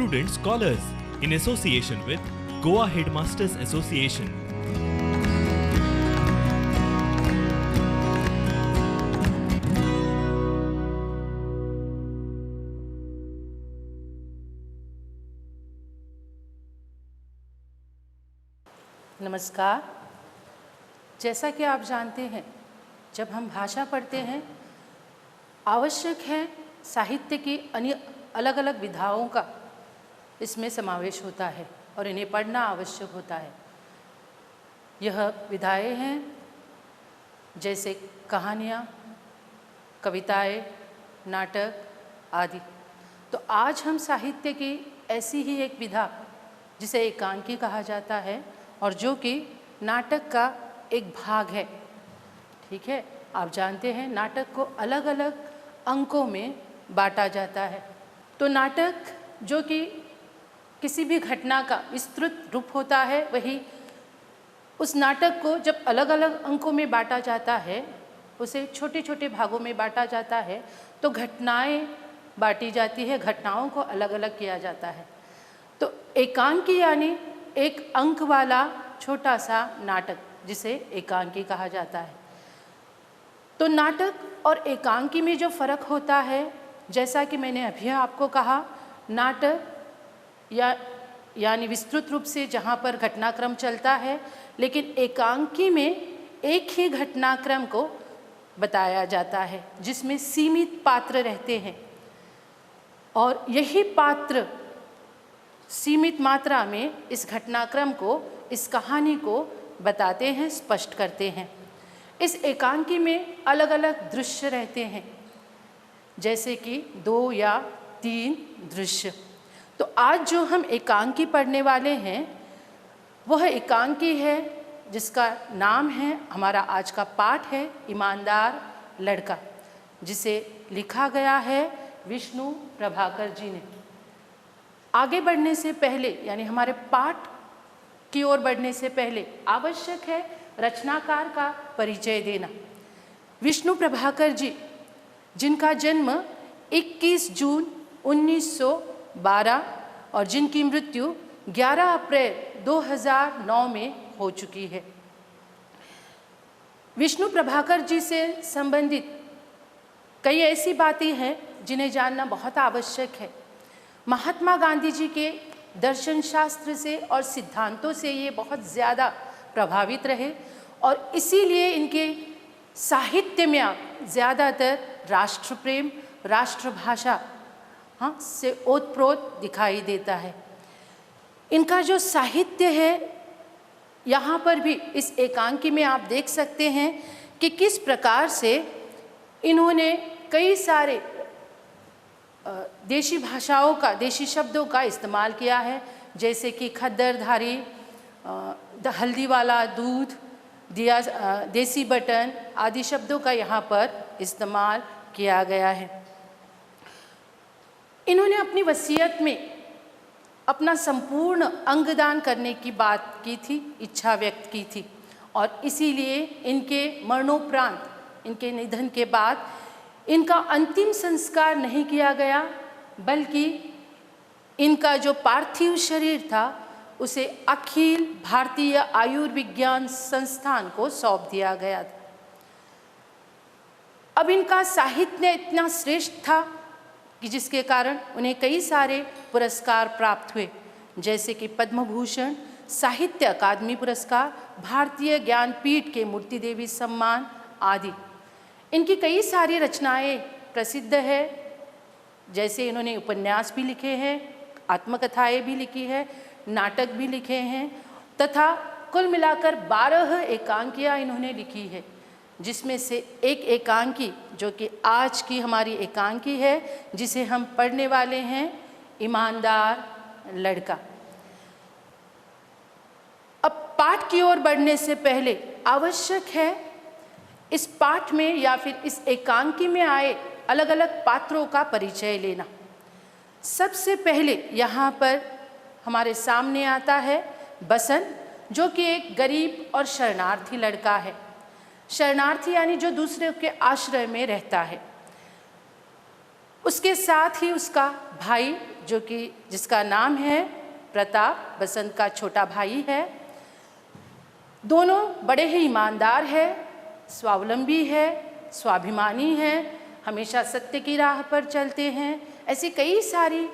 student scholars in association with Goa Headmasters Association. नमस्कार। जैसा कि आप जानते हैं, जब हम भाषा पढ़ते हैं आवश्यक है साहित्य की अलग अलग विधाओं का इसमें समावेश होता है और इन्हें पढ़ना आवश्यक होता है। यह विधाएं हैं जैसे कहानियाँ, कविताएं, नाटक आदि। तो आज हम साहित्य की ऐसी ही एक विधा जिसे एकांकी कहा जाता है और जो कि नाटक का एक भाग है। ठीक है, आप जानते हैं नाटक को अलग अलग अंकों में बांटा जाता है। तो नाटक जो कि किसी भी घटना का विस्तृत रूप होता है, वही उस नाटक को जब अलग अलग अंकों में बांटा जाता है, उसे छोटे छोटे भागों में बांटा जाता है, तो घटनाएं बांटी जाती है, घटनाओं को अलग अलग किया जाता है। तो एकांकी यानी एक अंक वाला छोटा सा नाटक, जिसे एकांकी कहा जाता है। तो नाटक और एकांकी में जो फ़र्क होता है, जैसा कि मैंने अभी आपको कहा, नाटक यानी विस्तृत रूप से जहाँ पर घटनाक्रम चलता है, लेकिन एकांकी में एक ही घटनाक्रम को बताया जाता है जिसमें सीमित पात्र रहते हैं और यही पात्र सीमित मात्रा में इस घटनाक्रम को, इस कहानी को बताते हैं, स्पष्ट करते हैं। इस एकांकी में अलग अलग दृश्य रहते हैं, जैसे कि 2 या 3 दृश्य। तो आज जो हम एकांकी पढ़ने वाले हैं वह एकांकी है जिसका नाम है, हमारा आज का पाठ है ईमानदार लड़का, जिसे लिखा गया है विष्णु प्रभाकर जी ने। आगे बढ़ने से पहले, यानी हमारे पाठ की ओर बढ़ने से पहले आवश्यक है रचनाकार का परिचय देना। विष्णु प्रभाकर जी, जिनका जन्म 21 जून 1912 और जिनकी मृत्यु 11 अप्रैल 2009 में हो चुकी है। विष्णु प्रभाकर जी से संबंधित कई ऐसी बातें हैं जिन्हें जानना बहुत आवश्यक है। महात्मा गांधी जी के दर्शन शास्त्र से और सिद्धांतों से ये बहुत ज़्यादा प्रभावित रहे और इसीलिए इनके साहित्य में आप ज़्यादातर राष्ट्र प्रेम, राष्ट्रभाषा से ओतप्रोत दिखाई देता है। इनका जो साहित्य है, यहाँ पर भी इस एकांकी में आप देख सकते हैं कि किस प्रकार से इन्होंने कई सारे देशी भाषाओं का, देशी शब्दों का इस्तेमाल किया है, जैसे कि खद्दरधारी, हल्दी वाला दूध, दिया, देसी बटन आदि शब्दों का यहाँ पर इस्तेमाल किया गया है। इन्होंने अपनी वसीयत में अपना संपूर्ण अंगदान करने की बात की थी, इच्छा व्यक्त की थी और इसीलिए इनके मरणोपरांत, इनके निधन के बाद इनका अंतिम संस्कार नहीं किया गया, बल्कि इनका जो पार्थिव शरीर था उसे अखिल भारतीय आयुर्विज्ञान संस्थान को सौंप दिया गया था। अब इनका साहित्य इतना श्रेष्ठ था कि जिसके कारण उन्हें कई सारे पुरस्कार प्राप्त हुए, जैसे कि पद्म भूषण, साहित्य अकादमी पुरस्कार, भारतीय ज्ञानपीठ के मूर्ति देवी सम्मान आदि। इनकी कई सारी रचनाएं प्रसिद्ध है, जैसे इन्होंने उपन्यास भी लिखे हैं, आत्मकथाएं भी लिखी है, नाटक भी लिखे हैं तथा कुल मिलाकर 12 एकांकियाँ इन्होंने लिखी है, जिसमें से एक एकांकी जो कि आज की हमारी एकांकी है, जिसे हम पढ़ने वाले हैं, ईमानदार लड़का। अब पाठ की ओर बढ़ने से पहले आवश्यक है इस पाठ में या फिर इस एकांकी में आए अलग अलग पात्रों का परिचय लेना। सबसे पहले यहाँ पर हमारे सामने आता है बसंत, जो कि एक गरीब और शरणार्थी लड़का है। शरणार्थी यानी जो दूसरे के आश्रय में रहता है। उसके साथ ही उसका भाई जो कि जिसका नाम है प्रताप, बसंत का छोटा भाई है। दोनों बड़े ही ईमानदार है, स्वावलंबी है, स्वाभिमानी है, हमेशा सत्य की राह पर चलते हैं। ऐसी कई सारी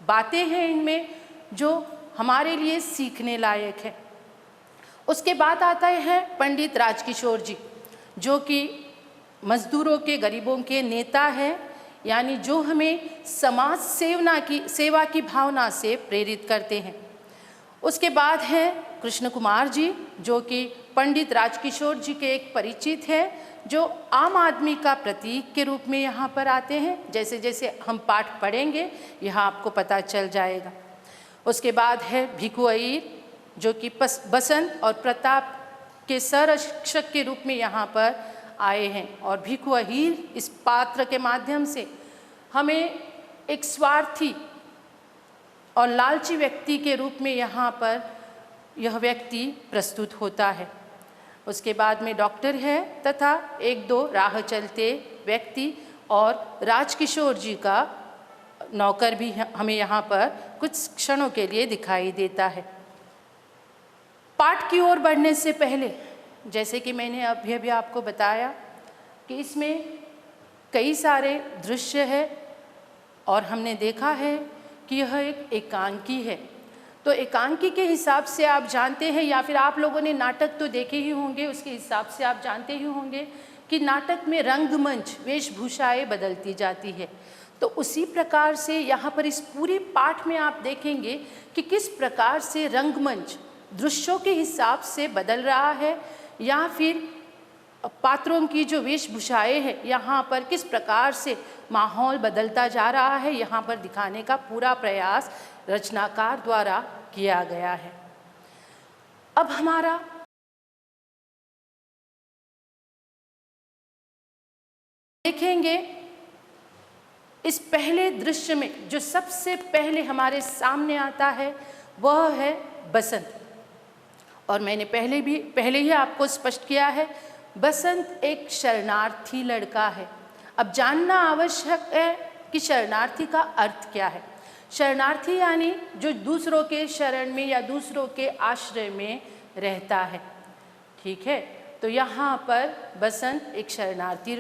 बातें हैं इनमें जो हमारे लिए सीखने लायक है। उसके बाद आता है पंडित राजकिशोर जी, जो कि मजदूरों के, गरीबों के नेता है, यानी जो हमें समाज सेवा की भावना से प्रेरित करते हैं। उसके बाद है कृष्ण कुमार जी, जो कि पंडित राजकिशोर जी के एक परिचित है, जो आम आदमी का प्रतीक के रूप में यहाँ पर आते हैं। जैसे जैसे हम पाठ पढ़ेंगे यहाँ आपको पता चल जाएगा। उसके बाद है भिखु अय्यर, जो कि बसंत और प्रताप के संरक्षक के रूप में यहाँ पर आए हैं। और भिखु अय्यर इस पात्र के माध्यम से हमें एक स्वार्थी और लालची व्यक्ति के रूप में यहाँ पर यह व्यक्ति प्रस्तुत होता है। उसके बाद में डॉक्टर है तथा एक दो राह चलते व्यक्ति और राजकिशोर जी का नौकर भी हमें यहाँ पर कुछ क्षणों के लिए दिखाई देता है। पाठ की ओर बढ़ने से पहले, जैसे कि मैंने अभी आपको बताया कि इसमें कई सारे दृश्य है और हमने देखा है कि यह एक एकांकी है। तो एकांकी के हिसाब से आप जानते हैं, या फिर आप लोगों ने नाटक तो देखे ही होंगे, उसके हिसाब से आप जानते ही होंगे कि नाटक में रंगमंच, वेशभूषाएं बदलती जाती है। तो उसी प्रकार से यहाँ पर इस पूरे पाठ में आप देखेंगे कि किस प्रकार से रंगमंच दृश्यों के हिसाब से बदल रहा है, या फिर पात्रों की जो वेशभूषाएं हैं यहाँ पर किस प्रकार से माहौल बदलता जा रहा है, यहाँ पर दिखाने का पूरा प्रयास रचनाकार द्वारा किया गया है। अब हमारा देखेंगे इस पहले दृश्य में जो सबसे पहले हमारे सामने आता है वह है बसंत। और मैंने पहले ही आपको स्पष्ट किया है, बसंत एक शरणार्थी लड़का है। अब जानना आवश्यक है कि शरणार्थी का अर्थ क्या है। शरणार्थी यानी जो दूसरों के शरण में या दूसरों के आश्रय में रहता है, ठीक है। तो यहाँ पर बसंत एक शरणार्थी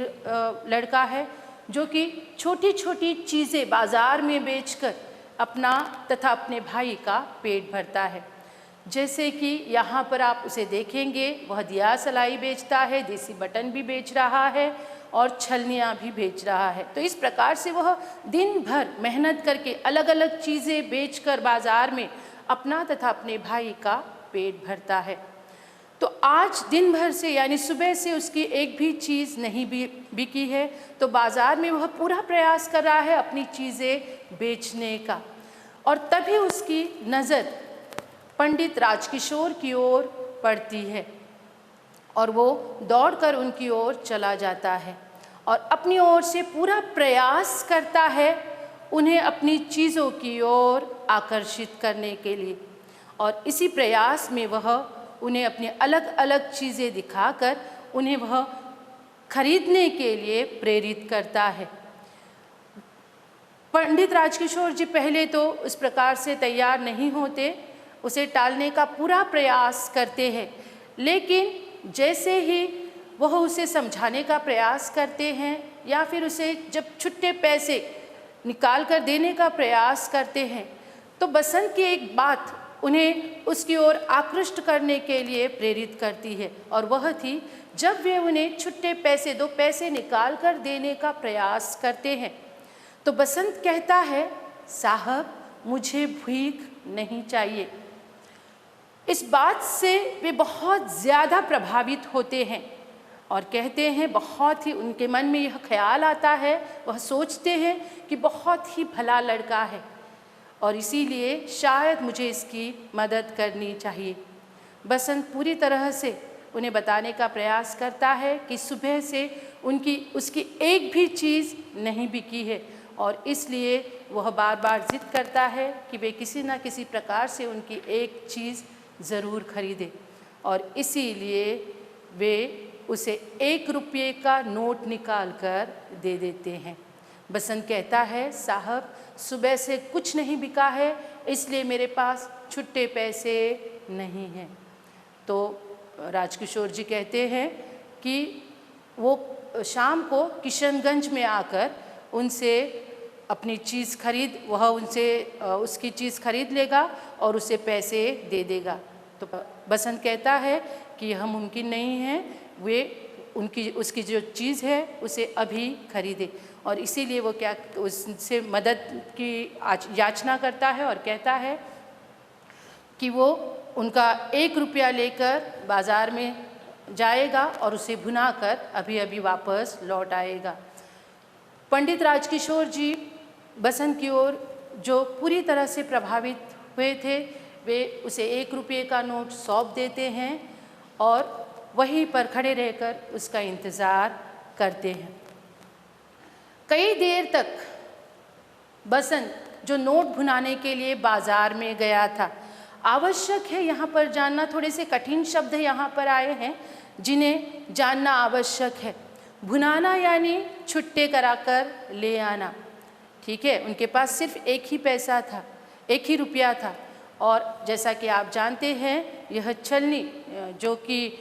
लड़का है जो कि छोटी छोटी चीज़ें बाज़ार में बेचकर अपना तथा अपने भाई का पेट भरता है। जैसे कि यहाँ पर आप उसे देखेंगे, वह दिया सलाई बेचता है, देसी बटन भी बेच रहा है और छलनियाँ भी बेच रहा है। तो इस प्रकार से वह दिन भर मेहनत करके अलग अलग चीज़ें बेचकर बाज़ार में अपना तथा अपने भाई का पेट भरता है। तो आज दिन भर से यानी सुबह से उसकी एक भी चीज़ नहीं बिकी है, तो बाज़ार में वह पूरा प्रयास कर रहा है अपनी चीज़ें बेचने का। और तभी उसकी नज़र पंडित राजकिशोर की ओर पड़ती है और वो दौड़कर उनकी ओर चला जाता है और अपनी ओर से पूरा प्रयास करता है उन्हें अपनी चीज़ों की ओर आकर्षित करने के लिए। और इसी प्रयास में वह उन्हें अपनी अलग अलग चीज़ें दिखाकर उन्हें वह खरीदने के लिए प्रेरित करता है। पंडित राजकिशोर जी पहले तो इस प्रकार से तैयार नहीं होते, उसे टालने का पूरा प्रयास करते हैं, लेकिन जैसे ही वह उसे समझाने का प्रयास करते हैं या फिर उसे जब छुट्टे पैसे निकाल कर देने का प्रयास करते हैं, तो बसंत की एक बात उन्हें उसकी ओर आकृष्ट करने के लिए प्रेरित करती है। और वह थी जब वे उन्हें छुट्टे पैसे 2 पैसे निकाल कर देने का प्रयास करते हैं, तो बसंत कहता है, साहब मुझे भीख नहीं चाहिए। इस बात से वे बहुत ज़्यादा प्रभावित होते हैं और कहते हैं, बहुत ही उनके मन में यह ख्याल आता है, वह सोचते हैं कि बहुत ही भला लड़का है और इसीलिए शायद मुझे इसकी मदद करनी चाहिए। बसंत पूरी तरह से उन्हें बताने का प्रयास करता है कि सुबह से उसकी एक भी चीज़ नहीं बिकी है और इसलिए वह बार बार जिद करता है कि वे किसी न किसी प्रकार से उनकी एक चीज़ ज़रूर खरीदे। और इसीलिए वे उसे 1 रुपये का नोट निकाल कर दे देते हैं, बसंत कहता है, साहब सुबह से कुछ नहीं बिका है, इसलिए मेरे पास छुट्टे पैसे नहीं हैं। तो राजकिशोर जी कहते हैं कि वो शाम को किशनगंज में आकर उनसे अपनी चीज़ खरीद, वह उनसे उसकी चीज़ खरीद लेगा और उसे पैसे दे देगा। तो बसंत कहता है कि यह मुमकिन नहीं है, वे उसकी जो चीज़ है उसे अभी खरीदे, और इसीलिए वो क्या उससे मदद की याचना करता है और कहता है कि वो उनका 1 रुपया लेकर बाज़ार में जाएगा और उसे भुनाकर अभी अभी वापस लौट आएगा। पंडित राजकिशोर जी बसंत की ओर जो पूरी तरह से प्रभावित हुए थे, वे उसे 1 रुपये का नोट सौंप देते हैं और वहीं पर खड़े रहकर उसका इंतज़ार करते हैं। कई देर तक बसंत जो नोट भुनाने के लिए बाज़ार में गया था, आवश्यक है यहाँ पर जानना, थोड़े से कठिन शब्द यहाँ पर आए हैं जिन्हें जानना आवश्यक है। भुनाना यानी छुट्टे कराकर ले आना, ठीक है। उनके पास सिर्फ 1 ही पैसा था, 1 ही रुपया था, और जैसा कि आप जानते हैं यह छलनी जो कि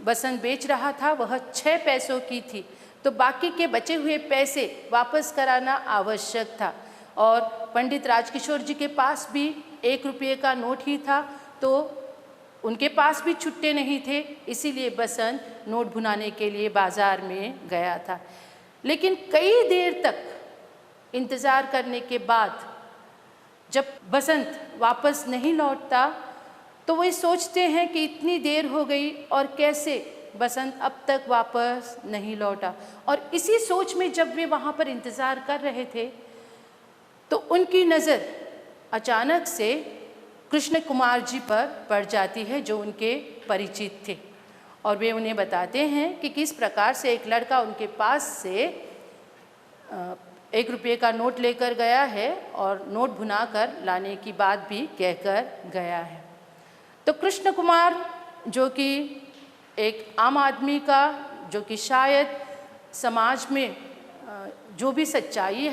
बसंत बेच रहा था वह 6 पैसों की थी, तो बाकी के बचे हुए पैसे वापस कराना आवश्यक था। और पंडित राजकिशोर जी के पास भी 1 रुपये का नोट ही था, तो उनके पास भी छुट्टे नहीं थे, इसीलिए बसंत नोट भुनाने के लिए बाज़ार में गया था। लेकिन कई देर तक इंतज़ार करने के बाद जब बसंत वापस नहीं लौटता, तो वे सोचते हैं कि इतनी देर हो गई और कैसे बसंत अब तक वापस नहीं लौटा। और इसी सोच में जब वे वहाँ पर इंतज़ार कर रहे थे, तो उनकी नज़र अचानक से कृष्ण कुमार जी पर पड़ जाती है जो उनके परिचित थे, और वे उन्हें बताते हैं कि किस प्रकार से एक लड़का उनके पास से 1 रुपये का नोट लेकर गया है और नोट भुनाकर लाने की बात भी कहकर गया है। तो कृष्ण कुमार जो कि एक आम आदमी का, जो कि शायद समाज में जो भी सच्चाई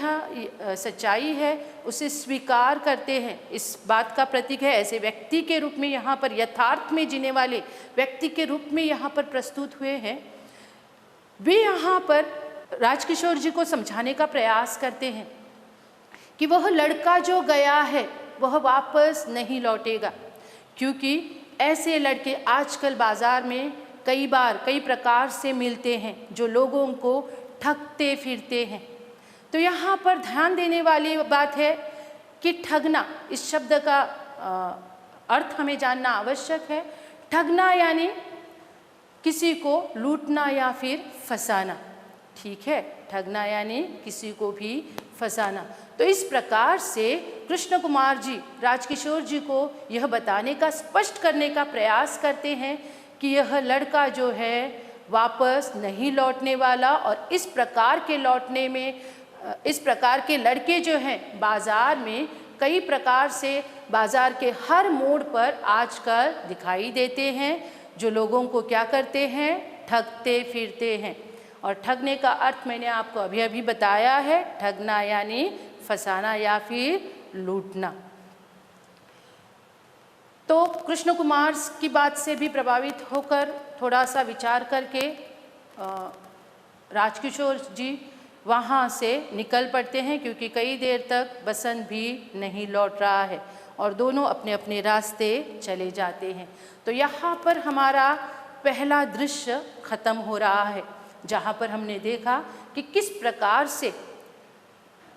है उसे स्वीकार करते हैं, इस बात का प्रतीक है। ऐसे व्यक्ति के रूप में यहाँ पर, यथार्थ में जीने वाले व्यक्ति के रूप में यहाँ पर प्रस्तुत हुए हैं। वे यहाँ पर राजकिशोर जी को समझाने का प्रयास करते हैं कि वह लड़का जो गया है वह वापस नहीं लौटेगा, क्योंकि ऐसे लड़के आजकल बाज़ार में कई प्रकार से मिलते हैं जो लोगों को ठगते फिरते हैं। तो यहाँ पर ध्यान देने वाली बात है कि ठगना, इस शब्द का अर्थ हमें जानना आवश्यक है। ठगना यानी किसी को लूटना या फिर फंसाना, ठीक है। ठगना यानी किसी को भी फंसाना। तो इस प्रकार से कृष्ण कुमार जी राजकिशोर जी को यह बताने का, स्पष्ट करने का प्रयास करते हैं कि यह लड़का जो है वापस नहीं लौटने वाला, और इस प्रकार के लौटने में, इस प्रकार के लड़के जो हैं बाज़ार में कई प्रकार से बाज़ार के हर मोड़ पर आजकल दिखाई देते हैं, जो लोगों को क्या करते हैं, ठगते फिरते हैं। और ठगने का अर्थ मैंने आपको अभी अभी बताया है, ठगना यानी फंसाना या फिर लूटना। तो कृष्ण कुमार की बात से भी प्रभावित होकर थोड़ा सा विचार करके राजकिशोर जी वहाँ से निकल पड़ते हैं, क्योंकि कई देर तक बसंत भी नहीं लौट रहा है और दोनों अपने अपने रास्ते चले जाते हैं। तो यहाँ पर हमारा पहला दृश्य ख़त्म हो रहा है, जहाँ पर हमने देखा कि किस प्रकार से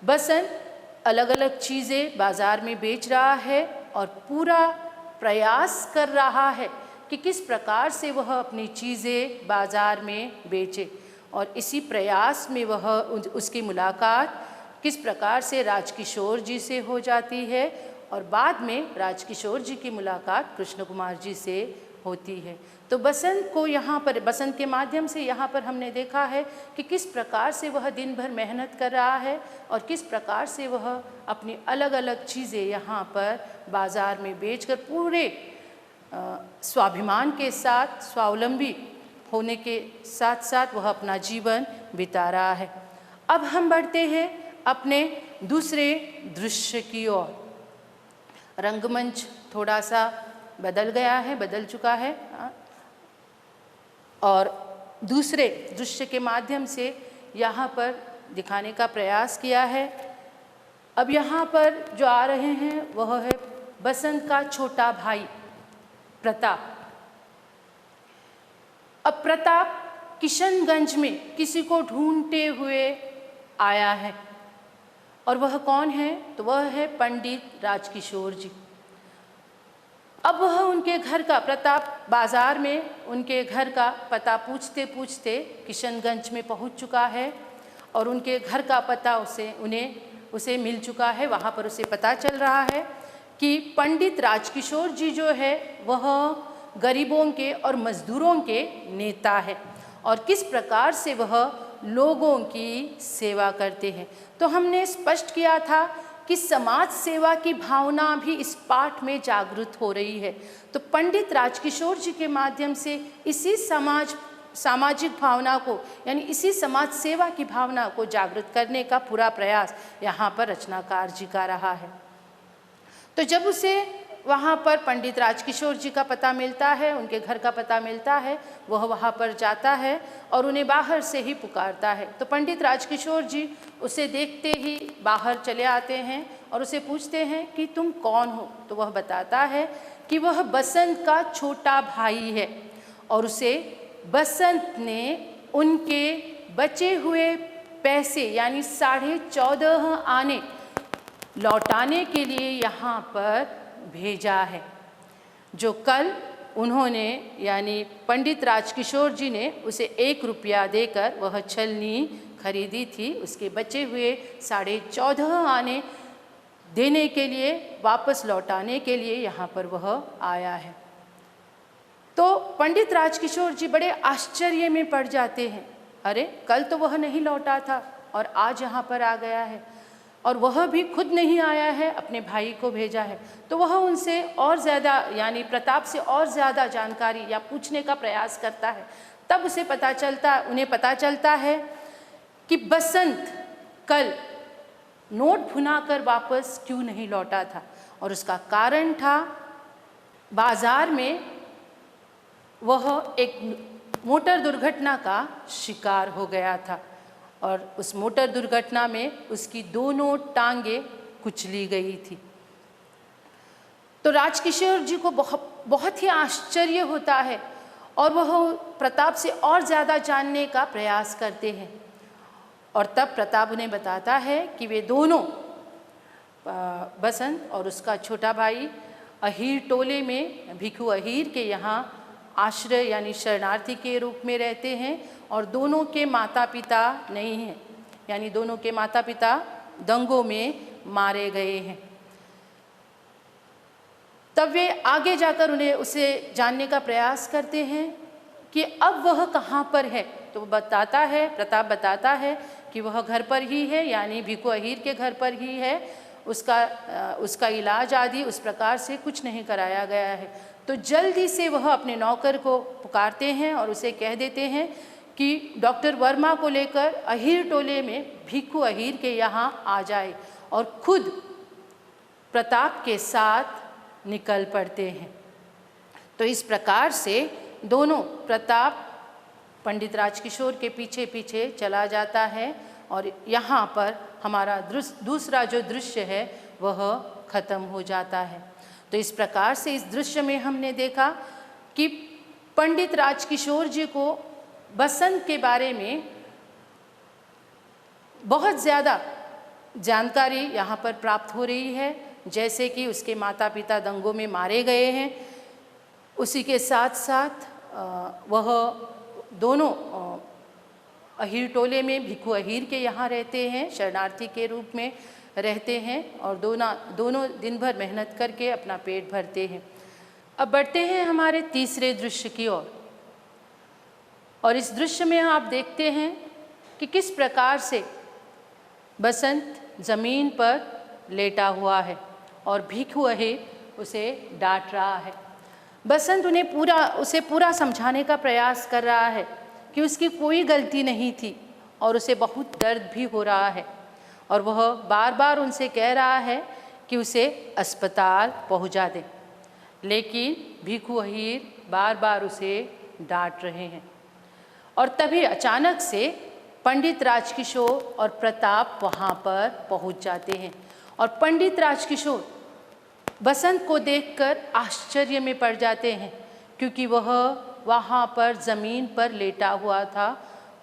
बसंत अलग अलग चीज़ें बाज़ार में बेच रहा है और पूरा प्रयास कर रहा है कि किस प्रकार से वह अपनी चीज़ें बाज़ार में बेचे। और इसी प्रयास में वह उसकी मुलाकात किस प्रकार से राजकिशोर जी से हो जाती है, और बाद में राजकिशोर जी की मुलाकात कृष्ण कुमार जी से होती है। तो बसंत को यहाँ पर, बसंत के माध्यम से यहाँ पर हमने देखा है कि किस प्रकार से वह दिन भर मेहनत कर रहा है और किस प्रकार से वह अपनी अलग अलग चीज़ें यहाँ पर बाज़ार में बेचकर पूरे स्वाभिमान के साथ, स्वावलंबी होने के साथ साथ वह अपना जीवन बिता रहा है। अब हम बढ़ते हैं अपने दूसरे दृश्य की ओर। रंगमंच थोड़ा सा बदल गया है, बदल चुका है, और दूसरे दृश्य के माध्यम से यहाँ पर दिखाने का प्रयास किया है। अब यहाँ पर जो आ रहे हैं वह है बसंत का छोटा भाई प्रताप। अब प्रताप किशनगंज में किसी को ढूंढते हुए आया है, और वह कौन है? तो वह है पंडित राजकिशोर जी। अब वह उनके घर का, प्रताप बाजार में उनके घर का पता पूछते पूछते किशनगंज में पहुंच चुका है, और उनके घर का पता उसे मिल चुका है। वहाँ पर उसे पता चल रहा है कि पंडित राजकिशोर जी जो है वह गरीबों के और मजदूरों के नेता है, और किस प्रकार से वह लोगों की सेवा करते हैं। तो हमने स्पष्ट किया था कि समाज सेवा की भावना भी इस पाठ में जागृत हो रही है। तो पंडित राजकिशोर जी के माध्यम से इसी सामाजिक भावना को, यानी इसी समाज सेवा की भावना को जागृत करने का पूरा प्रयास यहाँ पर रचनाकार जी का रहा है। तो जब उसे वहाँ पर पंडित राजकिशोर जी का पता मिलता है, उनके घर का पता मिलता है, वह वहाँ पर जाता है और उन्हें बाहर से ही पुकारता है। तो पंडित राजकिशोर जी उसे देखते ही बाहर चले आते हैं और उसे पूछते हैं कि तुम कौन हो? तो वह बताता है कि वह बसंत का छोटा भाई है, और उसे बसंत ने उनके बचे हुए पैसे यानी 14.5 आने लौटाने के लिए यहाँ पर भेजा है, जो कल उन्होंने यानी पंडित राजकिशोर जी ने उसे 1 रुपया देकर वह छलनी खरीदी थी। उसके बचे हुए 14.5 आने देने के लिए, वापस लौटाने के लिए यहाँ पर वह आया है। तो पंडित राजकिशोर जी बड़े आश्चर्य में पड़ जाते हैं, अरे कल तो वह नहीं लौटा था और आज यहाँ पर आ गया है, और वह भी खुद नहीं आया है, अपने भाई को भेजा है। तो वह उनसे और ज़्यादा यानी प्रताप से और ज़्यादा जानकारी या पूछने का प्रयास करता है। तब उन्हें पता चलता है कि बसंत कल नोट भुनाकर वापस क्यों नहीं लौटा था, और उसका कारण था बाजार में वह एक मोटर दुर्घटना का शिकार हो गया था, और उस मोटर दुर्घटना में उसकी दोनों टांगें कुचली गई थी। तो राजकिशोर जी को बहुत ही आश्चर्य होता है, और वह प्रताप से और ज़्यादा जानने का प्रयास करते हैं। और तब प्रताप उन्हें बताता है कि वे दोनों, बसंत और उसका छोटा भाई, अहीर टोले में भिखू अहीर के यहाँ आश्रय यानी शरणार्थी के रूप में रहते हैं, और दोनों के माता पिता नहीं हैं, यानी दोनों के माता पिता दंगों में मारे गए हैं। तब वे आगे जाकर उसे जानने का प्रयास करते हैं कि अब वह कहाँ पर है। तो प्रताप बताता है कि वह घर पर ही है, यानी भिखू अहीर के घर पर ही है। उसका इलाज आदि उस प्रकार से कुछ नहीं कराया गया है। तो जल्दी से वह अपने नौकर को पुकारते हैं और उसे कह देते हैं कि डॉक्टर वर्मा को लेकर अहीर टोले में भिखू अहीर के यहाँ आ जाए, और खुद प्रताप के साथ निकल पड़ते हैं। तो इस प्रकार से दोनों, प्रताप पंडित राजकिशोर के पीछे पीछे चला जाता है, और यहाँ पर हमारा दूसरा जो दृश्य है वह खत्म हो जाता है। तो इस प्रकार से इस दृश्य में हमने देखा कि पंडित राजकिशोर जी को बसंत के बारे में बहुत ज़्यादा जानकारी यहाँ पर प्राप्त हो रही है, जैसे कि उसके माता पिता दंगों में मारे गए हैं, उसी के साथ साथ वह दोनों अहीर टोले में भिखू अहीर के यहाँ रहते हैं, शरणार्थी के रूप में रहते हैं, और दोनों दिन भर मेहनत करके अपना पेट भरते हैं। अब बढ़ते हैं हमारे तीसरे दृश्य की ओर, और इस दृश्य में आप देखते हैं कि किस प्रकार से बसंत ज़मीन पर लेटा हुआ है और भिखू अहीर उसे डांट रहा है। बसंत उसे पूरा समझाने का प्रयास कर रहा है कि उसकी कोई गलती नहीं थी और उसे बहुत दर्द भी हो रहा है। और वह बार बार उनसे कह रहा है कि उसे अस्पताल पहुंचा दें, लेकिन भिखू अहीर बार बार उसे डांट रहे हैं। और तभी अचानक से पंडित राजकिशोर और प्रताप वहाँ पर पहुँच जाते हैं और पंडित राजकिशोर बसंत को देखकर आश्चर्य में पड़ जाते हैं, क्योंकि वह वहाँ पर ज़मीन पर लेटा हुआ था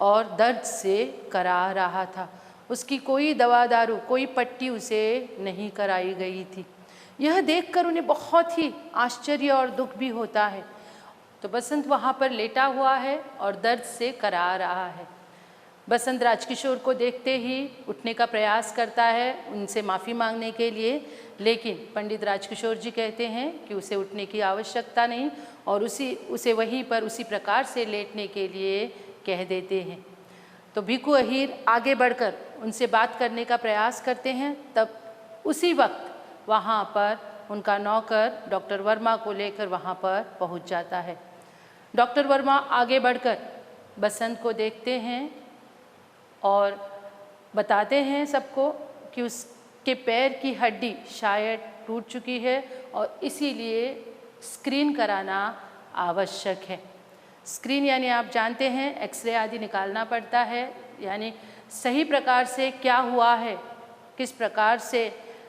और दर्द से करा रहा था। उसकी कोई दवा दारू, कोई पट्टी उसे नहीं कराई गई थी। यह देखकर उन्हें बहुत ही आश्चर्य और दुख भी होता है। तो बसंत वहाँ पर लेटा हुआ है और दर्द से करा रहा है। बसंत राजकिशोर को देखते ही उठने का प्रयास करता है उनसे माफ़ी मांगने के लिए, लेकिन पंडित राजकिशोर जी कहते हैं कि उसे उठने की आवश्यकता नहीं और उसे वहीं पर उसी प्रकार से लेटने के लिए कह देते हैं। तो भिखू अहीर आगे बढ़कर उनसे बात करने का प्रयास करते हैं। तब उसी वक्त वहाँ पर उनका नौकर डॉक्टर वर्मा को लेकर वहाँ पर पहुँच जाता है। डॉक्टर वर्मा आगे बढ़कर बसंत को देखते हैं और बताते हैं सबको कि उसके पैर की हड्डी शायद टूट चुकी है और इसीलिए स्क्रीन कराना आवश्यक है। स्क्रीन यानी आप जानते हैं एक्सरे आदि निकालना पड़ता है, यानी सही प्रकार से क्या हुआ है, किस प्रकार से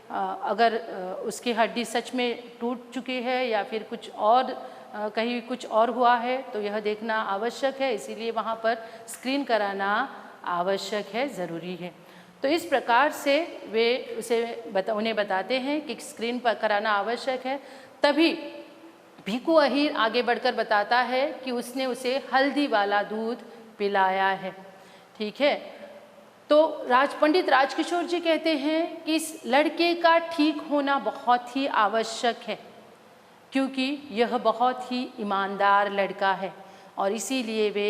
अगर उसकी हड्डी सच में टूट चुकी है या फिर कुछ और कहीं कुछ और हुआ है, तो यह देखना आवश्यक है। इसीलिए वहाँ पर स्क्रीन कराना आवश्यक है, ज़रूरी है। तो इस प्रकार से वे उन्हें बताते हैं कि स्क्रीन पर कराना आवश्यक है। तभी भिखू अहीर आगे बढ़कर बताता है कि उसने उसे हल्दी वाला दूध पिलाया है। ठीक है, तो पंडित राजकिशोर जी कहते हैं कि इस लड़के का ठीक होना बहुत ही आवश्यक है, क्योंकि यह बहुत ही ईमानदार लड़का है और इसीलिए वे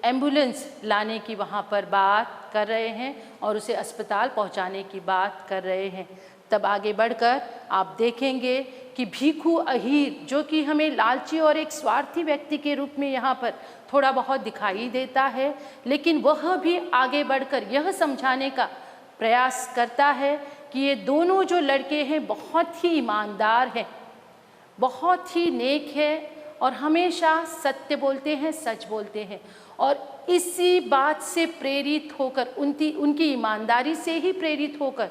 एम्बुलेंस लाने की वहाँ पर बात कर रहे हैं और उसे अस्पताल पहुँचाने की बात कर रहे हैं। तब आगे बढ़कर आप देखेंगे कि भिखू अहीर, जो कि हमें लालची और एक स्वार्थी व्यक्ति के रूप में यहाँ पर थोड़ा बहुत दिखाई देता है, लेकिन वह भी आगे बढ़कर यह समझाने का प्रयास करता है कि ये दोनों जो लड़के हैं बहुत ही ईमानदार हैं, बहुत ही नेक है और हमेशा सत्य बोलते हैं, सच बोलते हैं। और इसी बात से प्रेरित होकर, उनकी ईमानदारी से ही प्रेरित होकर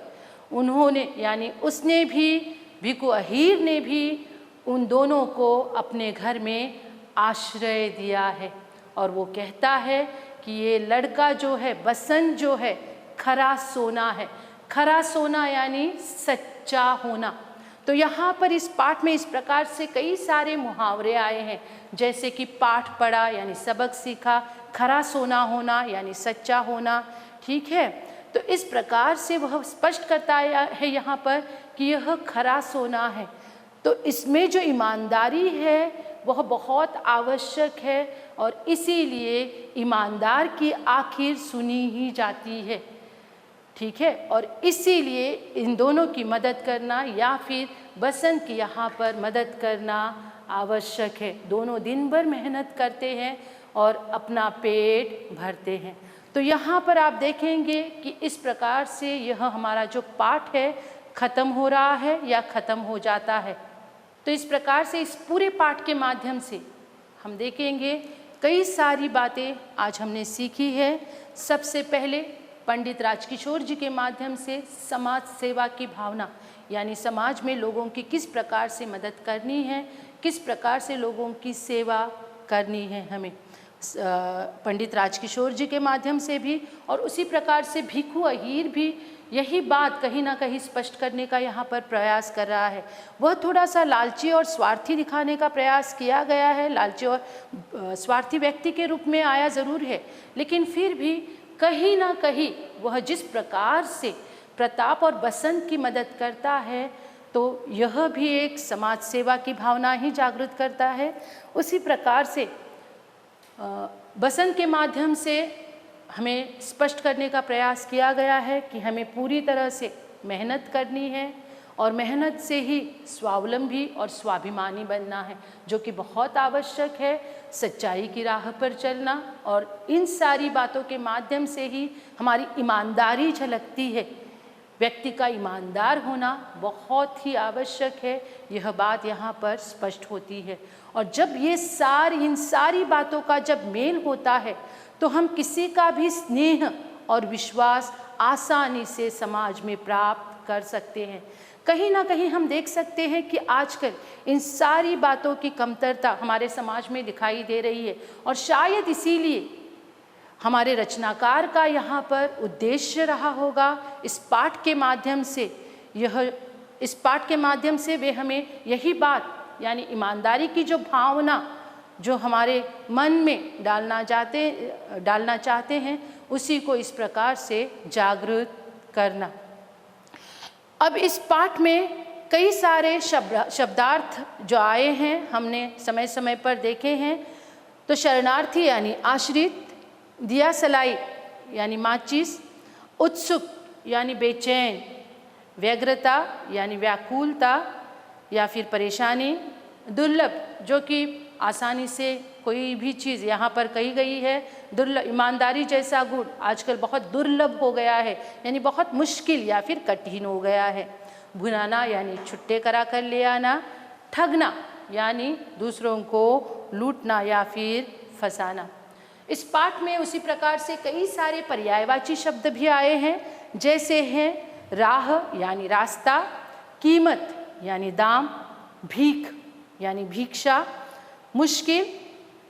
उन्होंने, यानी उसने भी, भिखू अहीर ने भी उन दोनों को अपने घर में आश्रय दिया है। और वो कहता है कि ये लड़का जो है, बसंत जो है, खरा सोना है। खरा सोना यानी सच्चा होना। तो यहाँ पर इस पाठ में इस प्रकार से कई सारे मुहावरे आए हैं, जैसे कि पाठ पढ़ा यानी सबक सीखा, खरा सोना होना यानी सच्चा होना। ठीक है, तो इस प्रकार से वह स्पष्ट करता है यहाँ पर कि यह खरा सोना है। तो इसमें जो ईमानदारी है वह बहुत आवश्यक है और इसीलिए ईमानदार की आखिर सुनी ही जाती है। ठीक है, और इसीलिए इन दोनों की मदद करना या फिर बसंत की यहाँ पर मदद करना आवश्यक है। दोनों दिन भर मेहनत करते हैं और अपना पेट भरते हैं। तो यहाँ पर आप देखेंगे कि इस प्रकार से यह हमारा जो पाठ है ख़त्म हो रहा है या ख़त्म हो जाता है। तो इस प्रकार से इस पूरे पाठ के माध्यम से हम देखेंगे कई सारी बातें आज हमने सीखी है। सबसे पहले पंडित राजकिशोर जी के माध्यम से समाज सेवा की भावना, यानी समाज में लोगों की किस प्रकार से मदद करनी है, किस प्रकार से लोगों की सेवा करनी है हमें, पंडित राजकिशोर जी के माध्यम से भी। और उसी प्रकार से भिखू अहीर भी यही बात कहीं ना कहीं स्पष्ट करने का यहाँ पर प्रयास कर रहा है। वह थोड़ा सा लालची और स्वार्थी दिखाने का प्रयास किया गया है, लालची और स्वार्थी व्यक्ति के रूप में आया ज़रूर है, लेकिन फिर भी कहीं ना कहीं वह जिस प्रकार से प्रताप और बसंत की मदद करता है, तो यह भी एक समाज सेवा की भावना ही जागृत करता है। उसी प्रकार से बसंत के माध्यम से हमें स्पष्ट करने का प्रयास किया गया है कि हमें पूरी तरह से मेहनत करनी है और मेहनत से ही स्वावलंबी और स्वाभिमानी बनना है, जो कि बहुत आवश्यक है। सच्चाई की राह पर चलना, और इन सारी बातों के माध्यम से ही हमारी ईमानदारी झलकती है। व्यक्ति का ईमानदार होना बहुत ही आवश्यक है, यह बात यहाँ पर स्पष्ट होती है। और जब ये इन सारी बातों का जब मेल होता है तो हम किसी का भी स्नेह और विश्वास आसानी से समाज में प्राप्त कर सकते हैं। कहीं ना कहीं हम देख सकते हैं कि आजकल इन सारी बातों की कमतरता हमारे समाज में दिखाई दे रही है, और शायद इसीलिए हमारे रचनाकार का यहाँ पर उद्देश्य रहा होगा इस पाठ के माध्यम से वे हमें यही बात, यानी ईमानदारी की जो भावना जो हमारे मन में डालना चाहते हैं, उसी को इस प्रकार से जागृत करना। अब इस पाठ में कई सारे शब्दार्थ जो आए हैं हमने समय समय पर देखे हैं। तो शरणार्थी यानी आश्रित, दिया सलाई यानी माचिस, उत्सुक यानी बेचैन, व्यग्रता यानी व्याकुलता या फिर परेशानी, दुर्लभ जो कि आसानी से कोई भी चीज़ यहाँ पर कही गई है, दुर्लभ ईमानदारी जैसा गुण आजकल बहुत दुर्लभ हो गया है, यानी बहुत मुश्किल या फिर कठिन हो गया है। भुनाना यानी छुट्टे करा कर ले आना, ठगना यानी दूसरों को लूटना या फिर फंसाना। इस पाठ में उसी प्रकार से कई सारे पर्यायवाची शब्द भी आए हैं, जैसे हैं राह यानी रास्ता, कीमत यानी दाम, भीख यानी भिक्षा, मुश्किल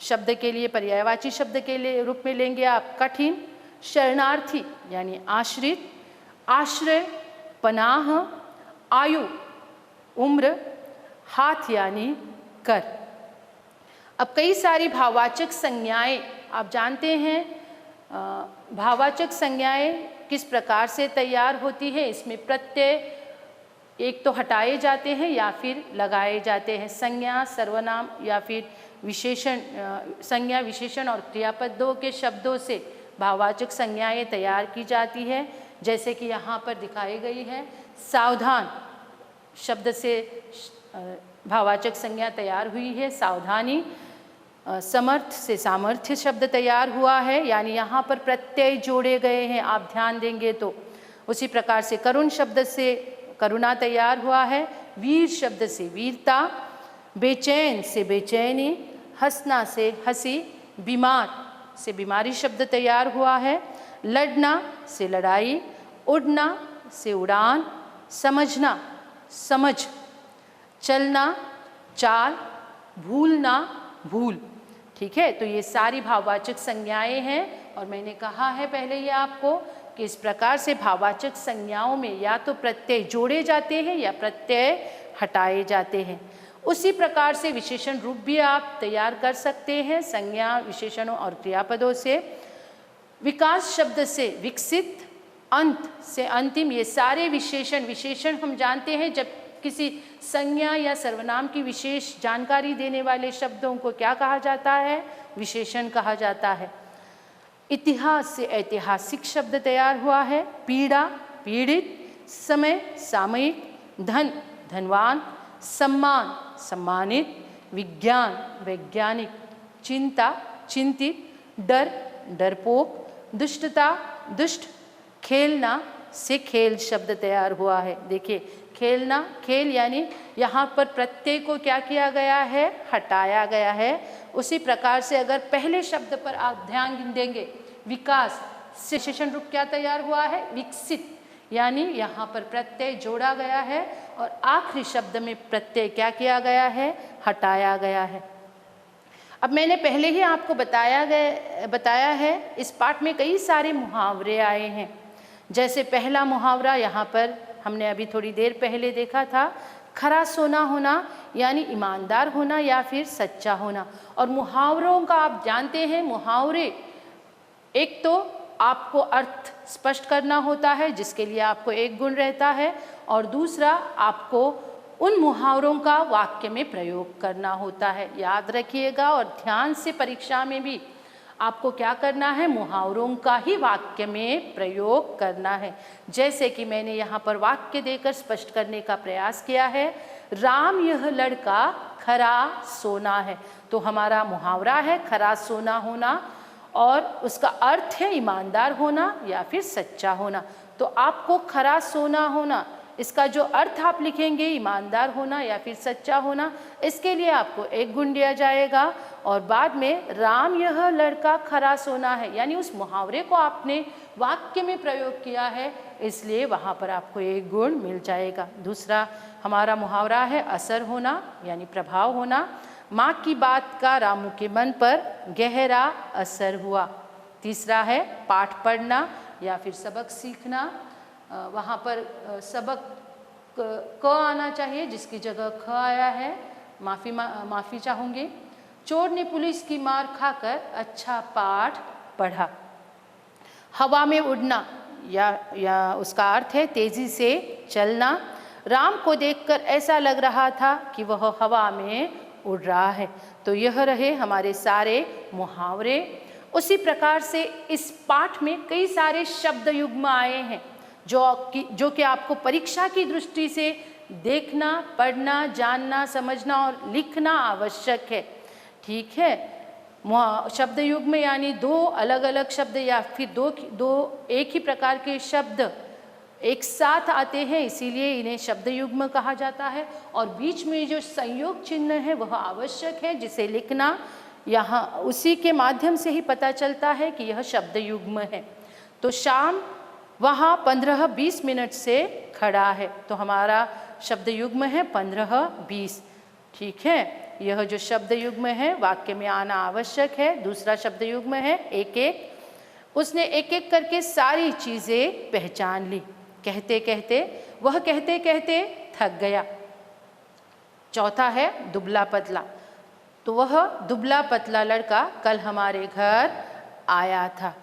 शब्द के लिए पर्यायवाची शब्द के लिए रूप में लेंगे आप कठिन, शरणार्थी यानी आश्रित, आश्रय, पनाह, आयु, उम्र, हाथ यानी कर। अब कई सारी भाववाचक संज्ञाएं आप जानते हैं, भाववाचक संज्ञाएं किस प्रकार से तैयार होती है। इसमें प्रत्यय एक तो हटाए जाते हैं या फिर लगाए जाते हैं। संज्ञा, सर्वनाम या फिर विशेषण, संज्ञा, विशेषण और क्रियापदों के शब्दों से भाववाचक संज्ञाएं तैयार की जाती है, जैसे कि यहाँ पर दिखाई गई है। सावधान शब्द से भाववाचक संज्ञा तैयार हुई है, सावधानी। समर्थ से सामर्थ्य शब्द तैयार हुआ है, यानी यहाँ पर प्रत्यय जोड़े गए हैं, आप ध्यान देंगे तो। उसी प्रकार से करुण शब्द से करुणा तैयार हुआ है, वीर शब्द से वीरता, बेचैन से बेचैनी, हंसना से हंसी, बीमार से बीमारी शब्द तैयार हुआ है, लड़ना से लड़ाई, उड़ना से उड़ान, समझना समझ, चलना चाल, भूलना भूल। ठीक है, तो ये सारी भाववाचक संज्ञाएं हैं, और मैंने कहा है पहले ही आपको कि इस प्रकार से भाववाचक संज्ञाओं में या तो प्रत्यय जोड़े जाते हैं या प्रत्यय हटाए जाते हैं। उसी प्रकार से विशेषण रूप भी आप तैयार कर सकते हैं संज्ञा, विशेषणों और क्रियापदों से। विकास शब्द से विकसित, अंत से अंतिम, ये सारे विशेषण हम जानते हैं जब किसी संज्ञा या सर्वनाम की विशेष जानकारी देने वाले शब्दों को क्या कहा जाता है, विशेषण कहा जाता है। इतिहास से ऐतिहासिक शब्द तैयार हुआ है, पीड़ा पीड़ित, समय सामयिक, धन धनवान, सम्मान सम्मानित, विज्ञान वैज्ञानिक, चिंता चिंतित, डर डरपोक, दुष्टता दुष्ट, खेलना से खेल शब्द तैयार हुआ है। देखिए, खेलना, खेल यानी यहाँ पर प्रत्यय को क्या किया गया है, हटाया गया है। उसी प्रकार से अगर पहले शब्द पर आप ध्यान देंगे, विकास से विशेषण रूप क्या तैयार हुआ है, विकसित, यानी यहाँ पर प्रत्यय जोड़ा गया है, और आखिरी शब्द में प्रत्यय क्या किया गया है, हटाया गया है। अब मैंने पहले ही आपको बताया है इस पाठ में कई सारे मुहावरे आए हैं। जैसे पहला मुहावरा यहाँ पर हमने अभी थोड़ी देर पहले देखा था, खरा सोना होना यानी ईमानदार होना या फिर सच्चा होना। और मुहावरों का आप जानते हैं, मुहावरे एक तो आपको अर्थ स्पष्ट करना होता है जिसके लिए आपको एक गुण रहता है, और दूसरा आपको उन मुहावरों का वाक्य में प्रयोग करना होता है। याद रखिएगा, और ध्यान से परीक्षा में भी आपको क्या करना है, मुहावरों का ही वाक्य में प्रयोग करना है। जैसे कि मैंने यहाँ पर वाक्य देकर स्पष्ट करने का प्रयास किया है, राम यह लड़का खरा सोना है। तो हमारा मुहावरा है खरा सोना होना, और उसका अर्थ है ईमानदार होना या फिर सच्चा होना। तो आपको खरा सोना होना, इसका जो अर्थ आप लिखेंगे ईमानदार होना या फिर सच्चा होना, इसके लिए आपको 1 गुण दिया जाएगा। और बाद में राम यह लड़का खरा सोना है, यानी उस मुहावरे को आपने वाक्य में प्रयोग किया है, इसलिए वहाँ पर आपको 1 गुण मिल जाएगा। दूसरा हमारा मुहावरा है असर होना, यानी प्रभाव होना। माँ की बात का रामू के मन पर गहरा असर हुआ। तीसरा है पाठ पढ़ना या फिर सबक सीखना। वहाँ पर सबक क आना चाहिए जिसकी जगह ख आया है, माफ़ी चाहूँगी। चोर ने पुलिस की मार खाकर अच्छा पाठ पढ़ा। हवा में उड़ना या उसका अर्थ है तेज़ी से चलना। राम को देखकर ऐसा लग रहा था कि वह हवा में उड़ रहा है। तो यह रहे हमारे सारे मुहावरे। उसी प्रकार से इस पाठ में कई सारे शब्द युग्म आए हैं जो कि आपको परीक्षा की दृष्टि से देखना, पढ़ना, जानना, समझना और लिखना आवश्यक है। ठीक है, शब्द युग्म यानी 2 अलग अलग शब्द या फिर दो एक ही प्रकार के शब्द एक साथ आते हैं, इसीलिए इन्हें शब्द युग्म कहा जाता है। और बीच में जो संयोग चिन्ह है वह आवश्यक है, जिसे लिखना यहाँ उसी के माध्यम से ही पता चलता है कि यह शब्द युग्म है। तो शाम वहाँ 15-20 मिनट से खड़ा है, तो हमारा शब्द युग्म है 15-20। ठीक है, यह जो शब्द युग्म है वाक्य में आना आवश्यक है। दूसरा शब्द युग्म है 1-1। उसने एक एक करके सारी चीज़ें पहचान ली। कहते कहते थक गया। चौथा है दुबला पतला, तो वह दुबला पतला लड़का कल हमारे घर आया था।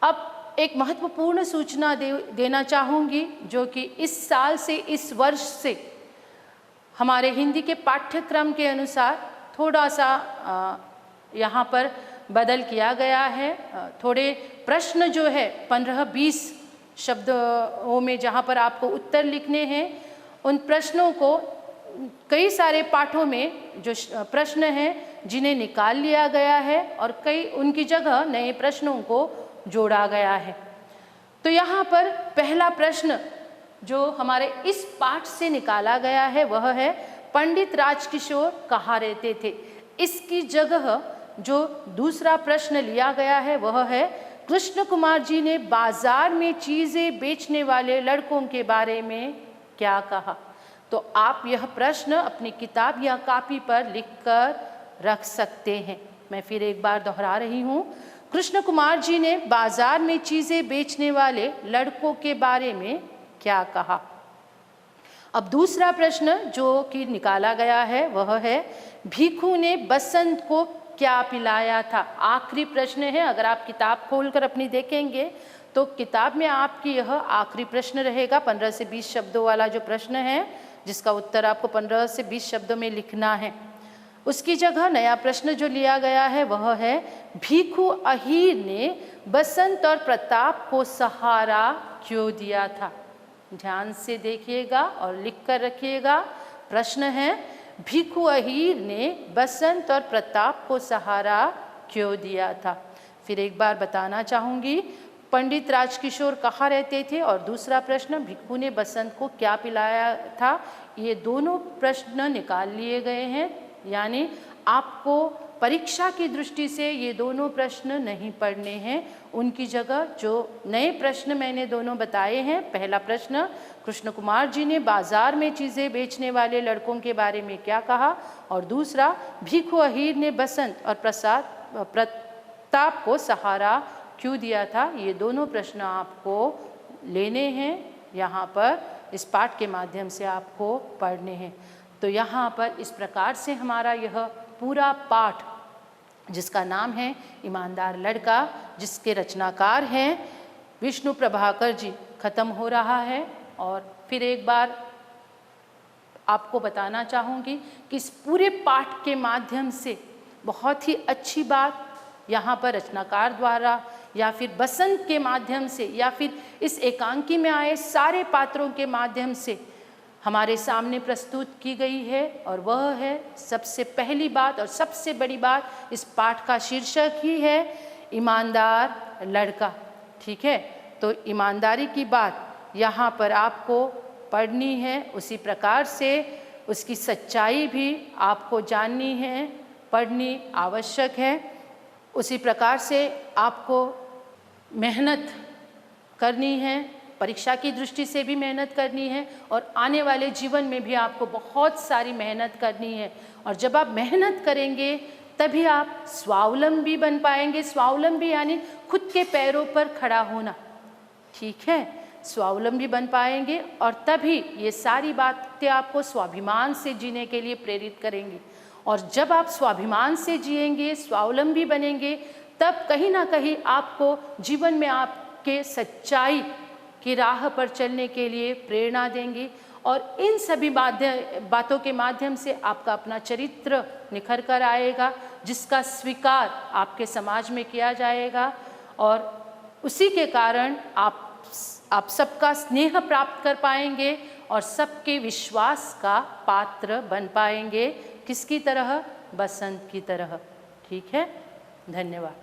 अब एक महत्वपूर्ण सूचना देना चाहूँगी, जो कि इस साल से, इस वर्ष से हमारे हिंदी के पाठ्यक्रम के अनुसार थोड़ा सा यहाँ पर बदल किया गया है। थोड़े प्रश्न जो है 15-20 शब्दों में जहाँ पर आपको उत्तर लिखने हैं, उन प्रश्नों को कई सारे पाठों में जो प्रश्न हैं जिन्हें निकाल लिया गया है और कई उनकी जगह नए प्रश्नों को जोड़ा गया है। तो यहाँ पर पहला प्रश्न जो हमारे इस पाठ से निकाला गया है वह है पंडित राजकिशोर कहाँ रहते थे। इसकी जगह जो दूसरा प्रश्न लिया गया है वह है कृष्ण कुमार जी ने बाजार में चीज़ें बेचने वाले लड़कों के बारे में क्या कहा। तो आप यह प्रश्न अपनी किताब या कॉपी पर लिखकर रख सकते हैं। मैं फिर एक बार दोहरा रही हूँ, कृष्ण कुमार जी ने बाजार में चीज़ें बेचने वाले लड़कों के बारे में क्या कहा। अब दूसरा प्रश्न जो कि निकाला गया है वह है भीखू ने बसंत को क्या पिलाया था। आखिरी प्रश्न है। अगर आप किताब खोलकर अपनी देखेंगे तो किताब में आपकी यह आखिरी प्रश्न रहेगा। 15 से 20 शब्दों वाला जो प्रश्न है, जिसका उत्तर आपको 15 से 20 शब्दों में लिखना है। उसकी जगह नया प्रश्न जो लिया गया है वह है भीखू अहीर ने बसंत और प्रताप को सहारा क्यों दिया था। ध्यान से देखिएगा और लिख कर रखिएगा। प्रश्न है भीखू अहीर ने बसंत और प्रताप को सहारा क्यों दिया था। फिर एक बार बताना चाहूँगी, पंडित राजकिशोर कहाँ रहते थे और दूसरा प्रश्न भीखू ने बसंत को क्या पिलाया था। ये दोनों प्रश्न निकाल लिए गए हैं, यानी आपको परीक्षा की दृष्टि से ये दोनों प्रश्न नहीं पढ़ने हैं। उनकी जगह जो नए प्रश्न मैंने दोनों बताए हैं, पहला प्रश्न कृष्ण कुमार जी ने बाजार में चीज़ें बेचने वाले लड़कों के बारे में क्या कहा, और दूसरा भीखू अहीर ने बसंत और प्रताप को सहारा क्यों दिया था। ये दोनों प्रश्न आपको लेने हैं, यहाँ पर इस पाठ के माध्यम से आपको पढ़ने हैं। तो यहाँ पर इस प्रकार से हमारा यह पूरा पाठ, जिसका नाम है ईमानदार लड़का, जिसके रचनाकार हैं विष्णु प्रभाकर जी, ख़त्म हो रहा है। और फिर एक बार आपको बताना चाहूँगी कि इस पूरे पाठ के माध्यम से बहुत ही अच्छी बात यहाँ पर रचनाकार द्वारा या फिर बसंत के माध्यम से या फिर इस एकांकी में आए सारे पात्रों के माध्यम से हमारे सामने प्रस्तुत की गई है। और वह है सबसे पहली बात और सबसे बड़ी बात, इस पाठ का शीर्षक ही है ईमानदार लड़का। ठीक है, तो ईमानदारी की बात यहाँ पर आपको पढ़नी है, उसी प्रकार से उसकी सच्चाई भी आपको जाननी है, पढ़नी आवश्यक है। उसी प्रकार से आपको मेहनत करनी है, परीक्षा की दृष्टि से भी मेहनत करनी है और आने वाले जीवन में भी आपको बहुत सारी मेहनत करनी है। और जब आप मेहनत करेंगे तभी आप स्वावलंबी बन पाएंगे। स्वावलंबी यानी खुद के पैरों पर खड़ा होना, ठीक है, स्वावलंबी बन पाएंगे और तभी ये सारी बातें आपको स्वाभिमान से जीने के लिए प्रेरित करेंगी। और जब आप स्वाभिमान से जिएंगे, स्वावलंबी बनेंगे, तब कहीं ना कहीं आपको जीवन में आपके सच्चाई की राह पर चलने के लिए प्रेरणा देंगी। और इन सभी बातों के माध्यम से आपका अपना चरित्र निखर कर आएगा, जिसका स्वीकार आपके समाज में किया जाएगा और उसी के कारण आप सबका स्नेह प्राप्त कर पाएंगे और सबके विश्वास का पात्र बन पाएंगे। किसकी तरह? बसंत की तरह। ठीक है, धन्यवाद।